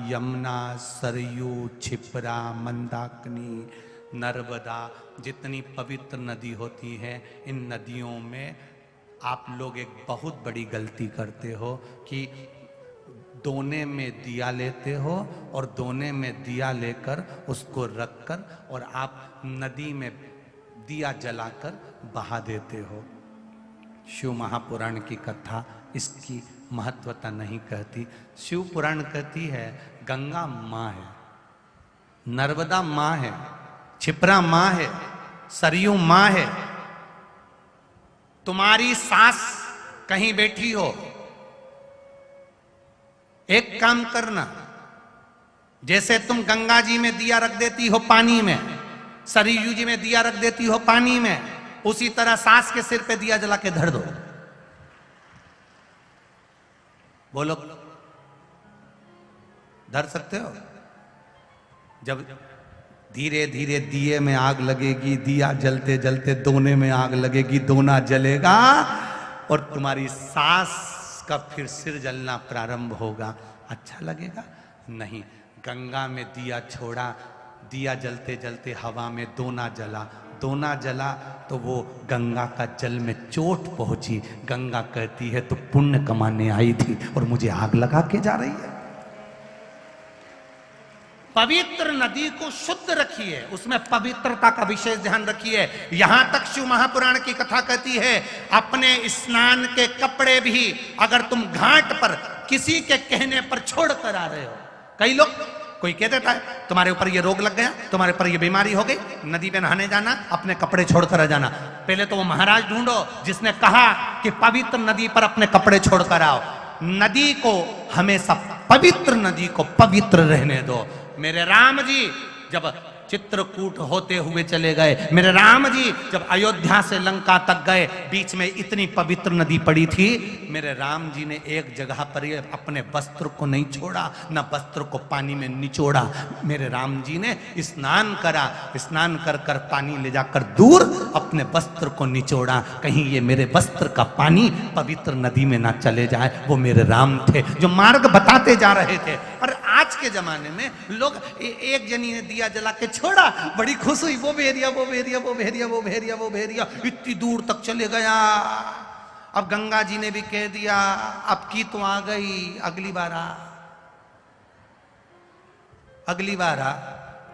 यमुना, सरयू, क्षिप्रा, मंदाकिनी, नर्मदा, जितनी पवित्र नदी होती हैं, इन नदियों में आप लोग एक बहुत बड़ी गलती करते हो कि दोने में दिया लेते हो और दोने में दिया लेकर उसको रखकर और आप नदी में दिया जलाकर बहा देते हो। शिव महापुराण की कथा इसकी महत्वता नहीं कहती। शिव पुराण कहती है गंगा माँ है, नर्मदा माँ है, क्षिप्रा माँ है, सरयू माँ है। तुम्हारी सास कहीं बैठी हो, एक काम करना, जैसे तुम गंगा जी में दिया रख देती हो पानी में, सरयू जी में दिया रख देती हो पानी में, उसी तरह सास के सिर पे दिया जला के धर दो। बोलो, धर सकते हो? जब धीरे धीरे दिए में आग लगेगी, दिया जलते जलते दोने में आग लगेगी, दोना जलेगा और तुम्हारी सास का फिर सिर जलना प्रारंभ होगा। अच्छा लगेगा? नहीं। गंगा में दिया छोड़ा, दिया जलते जलते हवा में दोना जला, दोना जला तो वो गंगा का जल में चोट पहुंची। गंगा कहती है तो पुण्य कमाने आई थी और मुझे आग लगा के जा रही है। पवित्र नदी को शुद्ध रखिए, उसमें पवित्रता का विशेष ध्यान रखिए। यहां तक शिव महापुराण की कथा कहती है अपने स्नान के कपड़े भी अगर तुम घाट पर किसी के कहने पर छोड़ कर आ रहे हो, कई लोग, कोई कह देता है तुम्हारे ऊपर ये रोग लग गया, तुम्हारे ऊपर ये बीमारी हो गई, नदी पे नहाने जाना, अपने कपड़े छोड़कर आ जाना। पहले तो वो महाराज ढूंढो जिसने कहा कि पवित्र नदी पर अपने कपड़े छोड़कर आओ। नदी को हमेशा, पवित्र नदी को पवित्र रहने दो। मेरे राम जी जब चित्रकूट होते हुए चले गए, मेरे राम जी जब अयोध्या से लंका तक गए, बीच में इतनी पवित्र नदी पड़ी थी, मेरे राम जी ने एक जगह पर ये अपने वस्त्र को नहीं छोड़ा, न वस्त्र को पानी में निचोड़ा। मेरे राम जी ने स्नान करा, स्नान कर कर पानी ले जाकर दूर अपने वस्त्र को निचोड़ा, कहीं ये मेरे वस्त्र का पानी पवित्र नदी में ना चले जाए। वो मेरे राम थे जो मार्ग बताते जा रहे थे। और आज के जमाने में लोग, एक जनी ने दिया जला के छोड़ा, बड़ी खुश हुई, वो भेरिया, वो भेरिया, वो भेरिया, वो भेरिया, वो भेरिया, इतनी दूर तक चले गया। अब गंगा जी ने भी कह दिया अब की तो आ गई, अगली बार आ, अगली बार आ।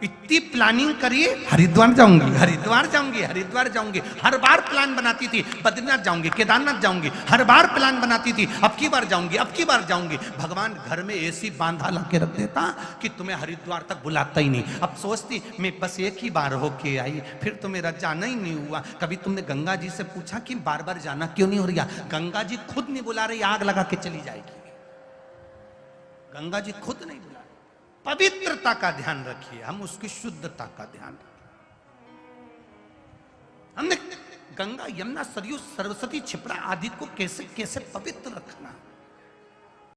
इतनी प्लानिंग करिए, हरिद्वार जाऊंगी, हरिद्वार जाऊंगी, हरिद्वार जाऊंगी, हर बार प्लान बनाती थी, बद्रीनाथ जाऊंगी, केदारनाथ जाऊंगी, हर बार प्लान बनाती थी, अब की बार जाऊंगी, अब की बार जाऊंगी। भगवान घर में ऐसी बांधा ला के रख देता कि तुम्हें हरिद्वार तक बुलाता ही नहीं। अब सोचती मैं बस एक ही बार होके आई, फिर तो मेरा जाना ही नहीं हुआ। कभी तुमने गंगा जी से पूछा कि बार बार जाना क्यों नहीं हो रहा? गंगा जी खुद नहीं बुला रही, आग लगा के चली जाएगी। गंगा जी खुद नहीं बुला। पवित्रता का ध्यान रखिए, हम उसकी शुद्धता का ध्यान रखिए। हमने गंगा, यमुना, सरयू, सरस्वती, क्षिप्रा आदि को कैसे कैसे पवित्र रखना।